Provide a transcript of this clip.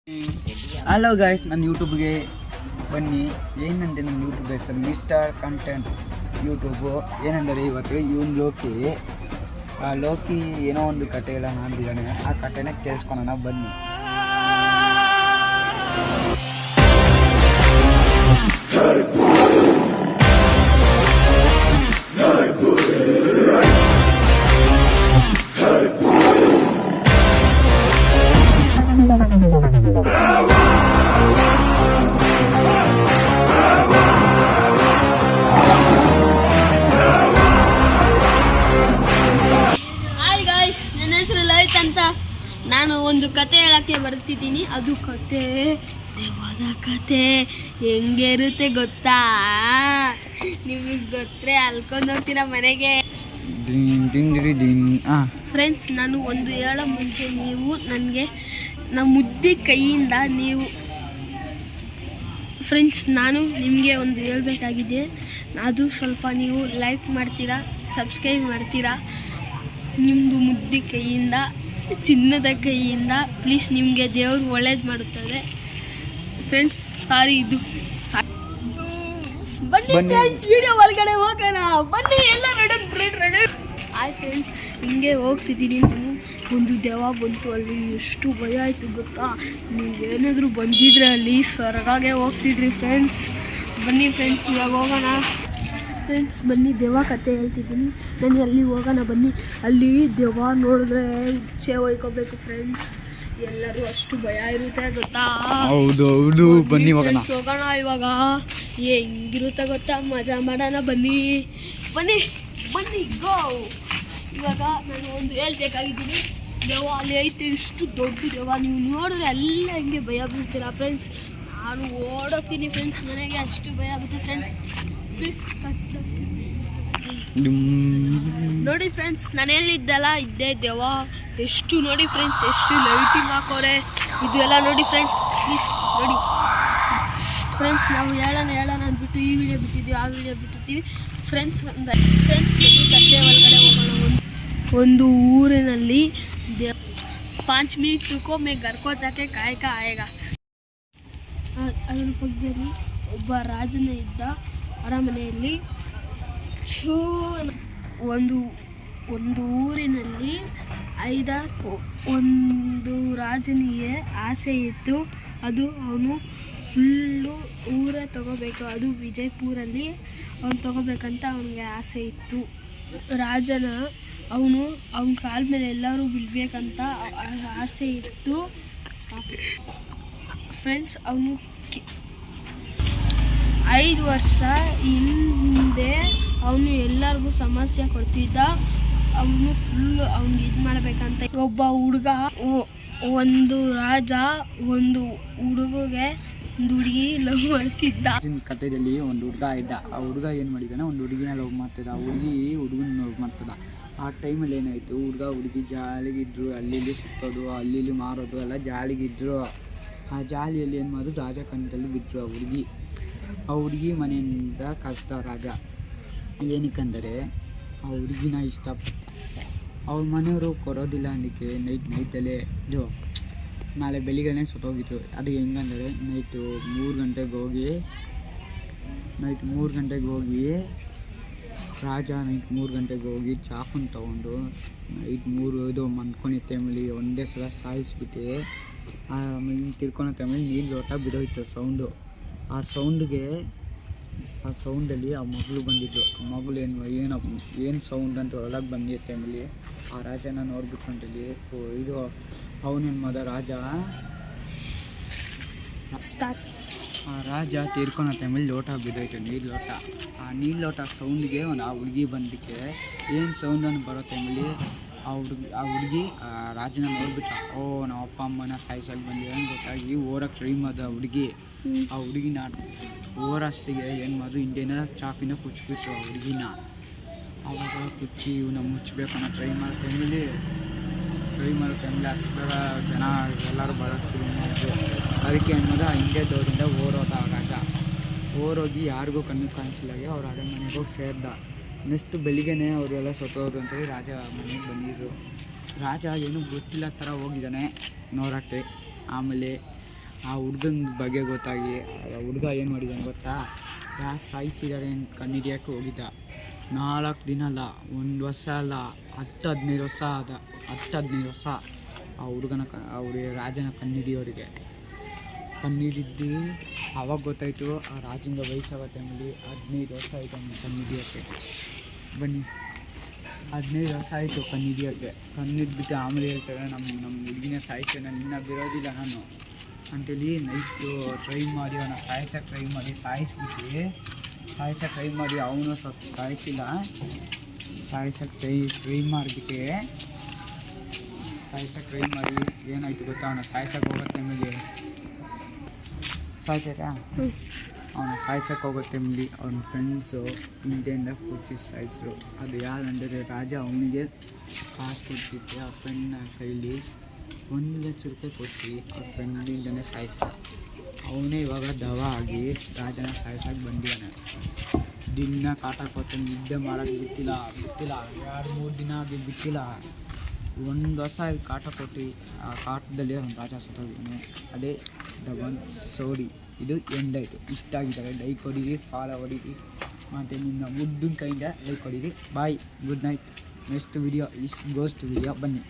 Hello guys, ನನ್ನ ಯೂಟ್ಯೂಬ್ಗೆ ಬನ್ನಿ. ಏನಂತೆ ನನ್ನ ಯೂಟ್ಯೂಬ್ ಹೆಸರು ಮಿಸ್ಟರ್ ಕಂಟೆಂಟ್ ಯೂಟ್ಯೂಬು. ಏನಂದರೆ ಇವತ್ತು ಇವನು ಲೋಕಿ ಏನೋ ಒಂದು ಕತೆ ಎಲ್ಲ ಮಾಡಿದ್ದಾನೆ. ಆ ಕತೆನ ಕೇಳಿಸ್ಕೊಳ್ಳೋಣ ಬನ್ನಿ. ನಾನು ಒಂದು ಕತೆ ಹೇಳಕ್ಕೆ ಬರ್ತಿದ್ದೀನಿ. ಅದು ಕತೆ ದೇವದ ಕತೆ. ಹೆಂಗೆ ಇರುತ್ತೆ ಗೊತ್ತಾ? ನಿಮಗೆ ಗೊತ್ತೇ ಅಲ್ಕೊಂಡು ಹೋಗ್ತೀರಾ ಮನೆಗೆ. ಫ್ರೆಂಡ್ಸ್, ನಾನು ಒಂದು ಹೇಳೋ ಮುಂಚೆ ನೀವು ನನಗೆ ನಮ್ಮ ಮುದ್ದೆ ಕೈಯಿಂದ ನೀವು ಫ್ರೆಂಡ್ಸ್ ನಾನು ನಿಮಗೆ ಒಂದು ಹೇಳಬೇಕಾಗಿದೆ. ಅದು ಸ್ವಲ್ಪ ನೀವು ಲೈಕ್ ಮಾಡ್ತೀರಾ, ಸಬ್ಸ್ಕ್ರೈಬ್ ಮಾಡ್ತೀರಾ. ನಿಮ್ಮದು ಮುದ್ದೆ ಕೈಯಿಂದ, ಚಿನ್ನದ ಕೈಯಿಂದ ಪ್ಲೀಸ್. ನಿಮಗೆ ದೇವರು ಒಳ್ಳೇದು ಮಾಡುತ್ತದೆ ಫ್ರೆಂಡ್ಸ್. ಸಾರಿ, ಇದು ಬನ್ನಿ ಫ್ರೆಂಡ್ಸ್, ವಿಡಿಯೋ ಒಳಗಡೆ ಹೋಗೋಣ ಬನ್ನಿ. ಎಲ್ಲ ರೆಡಿ ಆಯ್ತು ಫ್ರೆಂಡ್ಸ್. ಹಿಂಗೆ ಹೋಗ್ತಿದ್ದೀನಿ. ಒಂದು ದೆವ್ವ ಬಂತು. ಅಲ್ಲಿ ಎಷ್ಟು ಭಯ ಆಯಿತು ಗೊತ್ತಾ? ನೀವೇನಾದರೂ ಬಂದಿದ್ರೆ ಅಲ್ಲಿ ಸ್ವರ್ಗಾಗೆ ಹೋಗ್ತಿದ್ರಿ ಫ್ರೆಂಡ್ಸ್. ಬನ್ನಿ ಫ್ರೆಂಡ್ಸ್, ಇವಾಗ ಹೋಗೋಣ ಫ್ರೆಂಡ್ಸ್. ಬನ್ನಿ, ದೆವ್ವ ಕತೆ ಹೇಳ್ತಿದ್ದೀನಿ ನಾನು. ಅಲ್ಲಿ ಹೋಗೋಣ ಬನ್ನಿ. ಅಲ್ಲಿ ದೆವ್ವ ನೋಡಿದ್ರೆ ಇಚ್ಛೆ ಹೋಯ್ಕೋಬೇಕು ಫ್ರೆಂಡ್ಸ್. ಎಲ್ಲರೂ ಅಷ್ಟು ಭಯ ಇರುತ್ತೆ ಗೊತ್ತಾ? ಹೌದು ಹೌದು, ಬನ್ನಿ ಹೋಗೋಣ ಇವಾಗ. ಹೆಂಗಿರುತ್ತೆ ಗೊತ್ತಾ? ಮಜಾ ಮಾಡೋಣ ಬನ್ನಿ ಬನ್ನಿ ಬನ್ನಿ ಗೋ. ಇವಾಗ ನಾನು ಒಂದು ಹೇಳ್ಬೇಕಾಗಿದ್ದೀನಿ. ದೆವ್ವ ಅಲ್ಲಿ ಐತೆ, ಇಷ್ಟು ದೊಡ್ಡ ದೆವ್ವ. ನೀವು ನೋಡಿದ್ರೆ ಎಲ್ಲ ಹಿಂಗೆ ಭಯ ಬೀಳ್ತೀರಾ ಫ್ರೆಂಡ್ಸ್. ನಾನು ಓಡೋಗ್ತೀನಿ ಫ್ರೆಂಡ್ಸ್ ಮನೆಗೆ, ಅಷ್ಟು ಭಯ ಆಗುತ್ತೆ ಫ್ರೆಂಡ್ಸ್. ಪ್ಲೀಸ್ ನೋಡಿ ಫ್ರೆಂಡ್ಸ್, ನಾನು ಎಲ್ಲಿದ್ದಲ್ಲ ಇದ್ದೇ ದೆವ್ವ. ಎಷ್ಟು ನೋಡಿ ಫ್ರೆಂಡ್ಸ್, ಎಷ್ಟು ಲೈಟಿಂಗ್ ಹಾಕೋರೆ. ಇದು ಎಲ್ಲ ನೋಡಿ ಫ್ರೆಂಡ್ಸ್, ಪ್ಲೀಸ್ ನೋಡಿ ಫ್ರೆಂಡ್ಸ್. ನಾವು ಹೇಳೋಣ ಅಂದ್ಬಿಟ್ಟು ಈ ವಿಡಿಯೋ ಬಿಟ್ಟಿದ್ದೀವಿ, ಆ ವಿಡಿಯೋ ಬಿಟ್ಟಿರ್ತೀವಿ ಫ್ರೆಂಡ್ಸ್. ಫ್ರೆಂಡ್ಸ್ ಬನ್ನಿ ಕತೆ ಒಳಗಡೆ ಹೋಗೋಣ. ಒಂದು ಊರಿನಲ್ಲಿ 5 ಮಿನಿಟ್ रुको मैं घर को जाके काय का आएगा. ಅದರ ಪಕ್ಕದಲ್ಲಿ ಒಬ್ಬ ರಾಜನ ಇದ್ದ ಅರಮನೆಯಲ್ಲಿ. ಒಂದು ಊರಿನಲ್ಲಿ ಒಂದು ರಾಜನಿಗೆ ಆಸೆ ಇತ್ತು. ಅದು ಅವನು ಫುಲ್ಲು ಊರೇ ತಗೋಬೇಕು. ಅದು ವಿಜಯಪುರಲ್ಲಿ ಅವನು ತಗೋಬೇಕಂತ ಅವನಿಗೆ ಆಸೆ ಇತ್ತು. ರಾಜನ ಅವನ ಕಾಲ ಮೇಲೆ ಎಲ್ಲರೂ ಬೀಳ್ಬೇಕಂತ ಆಸೆ ಇತ್ತು ಫ್ರೆಂಡ್ಸ್. ಅವನು 5 ವರ್ಷ ಹಿಂದೆ ಅವನು ಎಲ್ಲರಿಗೂ ಸಮಸ್ಯೆ ಕೊಡ್ತಿದ್ದ. ಅವನು ಫುಲ್ಲು ಅವ್ನಿಗೆ ಇದು ಮಾಡಬೇಕಂತ ಒಬ್ಬ ಹುಡುಗ, ಒಂದು ರಾಜ ಒಂದು ಹುಡುಗಿಗೆ ಒಂದು ಹುಡುಗಿ ಲವ್ ಮಾಡ್ತಿದ್ದ. ಕಥೆಯಲ್ಲಿ ಒಂದು ಹುಡುಗ ಇದ್ದ. ಆ ಹುಡುಗ ಏನು ಮಾಡಿದ್ದಾನೆ, ಒಂದು ಹುಡುಗಿನ ಲವ್ ಮಾಡ್ತಿದ್ದ. ಆ ಹುಡುಗಿ ಹುಡುಗನ ಲವ್ ಮಾಡ್ತದ. ಆ ಟೈಮಲ್ಲಿ ಏನಾಯಿತು, ಹುಡುಗಿ ಜಾಲಿಗಿದ್ರು. ಅಲ್ಲಿ ಸುತ್ತೋದು, ಅಲ್ಲಿ ಮಾರೋದು ಎಲ್ಲ ಜಾಲಿಗಿದ್ರು. ಆ ಜಾಲಿಯಲ್ಲಿ ಏನು ಮಾಡೋದು, ರಾಜ ಕಣ್ಣದಲ್ಲಿ ಬಿದ್ದರು. ಆ ಹುಡುಗಿ ಮನೆಯಿಂದ ಕಷ್ಟ ರಾಜ. ಏನಕ್ಕಂದರೆ ಆ ಹುಡುಗಿನ ಇಷ್ಟಪಟ್ಟ. ಅವ್ರ ಮನೆಯವರು ಕೊಡೋದಿಲ್ಲ. ಅದಕ್ಕೆ ನೈಟಲ್ಲೇ ಇದು ನಾಳೆ ಬೆಳಿಗ್ಗೆನೇ ಸುತ್ತೋಗಿತ್ತು. ಅದು ಹೆಂಗಂದರೆ ನೈಟ್ 3 ಗಂಟೆಗೆ ಹೋಗಿ ರಾಜ ನೈಟ್ 3 ಗಂಟೆಗೆ ಹೋಗಿ ಚಾಕುನ ತೊಗೊಂಡು ನೈಟ್ 3 ಇದು ಮನ್ಕೊಂಡಿದ್ದ ಟೈಮಲ್ಲಿ ಒಂದೇ ಸಲ ಸಾಯಿಸ್ಬಿಟ್ಟು ಆಮೇಲೆ ತಿರ್ಕೊಳೋ ಟೈಮಲ್ಲಿ ನೀರು ಲೋಟ ಬಿದ್ದೋಯ್ತು ಸೌಂಡು. ಆ ಸೌಂಡಲ್ಲಿ ಆ ಮಗಳು ಬಂದಿದ್ದು. ಆ ಮಗಳು ಏನು ಸೌಂಡ್ ಅಂತ ಒಳಗೆ ಬಂದಿದ್ದ ಟೈಮಲ್ಲಿ ಆ ರಾಜನ ನೋಡ್ಬಿಟ್ಕೊಂಡಲ್ಲಿ ಇದು ಅವನೇನು ಮಾಡ ರಾಜ ತೀರ್ಕೊಳೋ ಟೈಮಲ್ಲಿ ಲೋಟ ಬಿದ್ದೋಯ್ತು, ನೀರು ಲೋಟ. ಆ ನೀರು ಲೋಟ ಸೌಂಡ್ಗೆ ಆ ಹುಡುಗಿ ಬಂದಕ್ಕೆ ಏನು ಸೌಂಡನ್ನು ಬರೋ ಟೈಮಲ್ಲಿ ಆ ಹುಡುಗಿ ರಾಜನ ನೋಡ್ಬಿಟ್ಟ. ನಮ್ಮ ಅಪ್ಪ ಅಮ್ಮನ ಸಾಯಿಸಲ್ಲಿ ಬಂದಿದೆ ಗೊತ್ತಾಗಿ ಓರಕ್ಕೆ ಟ್ರೈ ಮಾಡಿದ ಹುಡುಗಿ. ಆ ಹುಡುಗಿನ ಓರಷ್ಟಿಗೆ ಏನು ಮಾಡಿದ್ರು, ಇಂಡಿಯನ ಚಾಪಿನ ಕುಚ್ಚಿಬಿಟ್ರು ಆ ಹುಡುಗಿನ. ಆವಾಗ ಕುಚ್ಚಿ ಇವನ್ನ ಮುಚ್ಚಬೇಕು ಅನ್ನೋ ಟ್ರೈ ಮಾಡೋ ಟೈಮಲ್ಲಿ ಅಷ್ಟು ಜನ ಎಲ್ಲರೂ ಬರೋಕ್ಕೆ ಶುರು ಮಾಡಿದ್ರು. ಅದಕ್ಕೆ ಏನು ಮಾಡಿದ, ಇಂಡಿಯಾದವರಿಂದ ಓರೋದ ರಾಜ. ಓರೋಗಿ ಯಾರಿಗೂ ಕಣ್ಣಿಗೆ ಕಾಣಿಸಿಲ್ಲಾಗೆ ಅವ್ರ ಅರಮನೆಗೆ ಹೋಗಿ ಸೇರಿದ. ನೆಕ್ಸ್ಟ್ ಬೆಳಿಗ್ಗೆನೇ ಅವರೆಲ್ಲ ಸತ್ತೋದ್ರು ಅಂತೇಳಿ ರಾಜ ಮನೆಗೆ ಬಂದಿದ್ರು. ರಾಜ ಏನೂ ಗೊತ್ತಿಲ್ಲ ಥರ ಹೋಗಿದ್ದಾನೆ ನೋಡೋಕ್ಕೆ. ಆಮೇಲೆ ಆ ಹುಡ್ಗನ ಬಗ್ಗೆ ಗೊತ್ತಾಗಿ ಆ ಹುಡುಗ ಏನು ಮಾಡಿದ್ದಾನೆ ಗೊತ್ತಾ, ಯಾರು ಸಾಯಿಸಿದ್ದಾರೆ ಅಂತ ಕಂಡಿಡಿಯೋಕ್ಕೆ ಹೋಗಿದ್ದ. 4 ದಿನ ಅಲ್ಲ, 1 ವರ್ಷ ಅಲ್ಲ, 10-15 ವರ್ಷ 10-15 ವರ್ಷ ಆ ಹುಡುಗನ ಅವ್ರಿಗೆ ರಾಜನ ಕಣ್ಣಿಡಿಯೋರಿಗೆ ಕಣ್ಣಿಡಿದ್ದು. ಆವಾಗ ಗೊತ್ತಾಯಿತು ಆ ರಾಜಂದ ವಯಸ್ಸಾಗೋ ಟೈಮಲ್ಲಿ 15 ವರ್ಷ ಆಯಿತು ಅವನು ಕಣ್ಣಿಡಿಯೋಕ್ಕೆ. ಬನ್ನಿ, 15 ವರ್ಷ ಆಯಿತು ಕಣ್ಣಿಡಿಯೋಕ್ಕೆ. ಕಣ್ಣಿಡ್ಬಿಟ್ಟು ಆಮೇಲೆ ಹೇಳ್ತಾರೆ ನಮ್ಮ ಹುಡುಗಿನ ಸಾಯಿಸಿ ನಾನು ಇನ್ನೂ ಬಿರೋದಿಲ್ಲ ನಾನು ಅಂತೇಳಿ ನೈಟು ಟ್ರೈ ಮಾಡಿ ಅವನ ಸಾಯಿಸೋಕ್ಕೆ ಟ್ರೈ ಮಾಡಿ ಸಾಯಿಸೋಕ್ಕೆ ಟ್ರೈ ಮಾಡಿ ಅವನು ಸಾಯಿಸಿಲ್ಲ. ಸಾಯಿಸೋಕ್ಕೆ ಟ್ರೈ ಮಾಡಿಬಿಟ್ಟು ಏನಾಯಿತು ಗೊತ್ತಾ, ಅವನ ಸಾಯಿಸೋಕ್ಕೆ ಹೋಗೋ ಟೈಮಿಗೆ ಸಾಯ್ತಾರಾ, ಅವನು ಸಾಯ್ಸೋಕ್ಕೆ ಹೋಗೋ ಟೈಮಲ್ಲಿ ಅವನ ಫ್ರೆಂಡ್ಸು ಹಿಂದೆಯಿಂದ ಕೂಚಿ ಸಾಯಿಸಿದ್ರು. ಅದು ಯಾರಂದರೆ ರಾಜ ಅವನಿಗೆ ಕಾಸು ಕೊಡ್ತಿದ್ದೆ ಆ ಫ್ರೆಂಡ್ನ ಕೈಲಿ 1 ಲಕ್ಷ ರೂಪಾಯಿ ಕೊಟ್ಟು ಅವ್ರ ಫ್ರೆಂಡಿಂದನೇ ಸಾಯಿಸ್ದ. ಅವನೇ ಇವಾಗ ದವ ಆಗಿ ರಾಜನ ಸಾಯಿಸೋಕೆ ಬಂದಿದ್ದಾನೆ. ದಿನ ಕಾಟ ಕೊಟ್ಟು ನಿದ್ದೆ ಮಾಡೋಕ್ಕೆ ಬಿಟ್ಟಿಲ್ಲ 2-3 ದಿನ ಆಗಿ ಬಿಟ್ಟಿಲ್ಲ. 1 ವರ್ಷ ಆಗಿ ಕಾಟ ಕೊಟ್ಟು ಆ ಕಾಟದಲ್ಲಿ ಅವ್ನು ರಾಜ ಸತ್ತೋಗಿದ್ದಾನೆ. ಅದೇ ದವನ್ ಸೋಡಿ. ಇದು ಎಂಡ್ ಆಯಿತು. ಇಷ್ಟ ಆಗಿದ್ದಾರೆ, ಲೈಕ್ ಹೊಡೀರಿ, ಫಾಲೋ ಹೊಡೀರಿ, ಮತ್ತು ನಿಮ್ಮ ಮುದ್ದಿನ ಕೈಯಿಂದ ಲೈಕ್ ಹೊಡೀರಿ. Bye, good night. Next video ghost video ಬನ್ನಿ.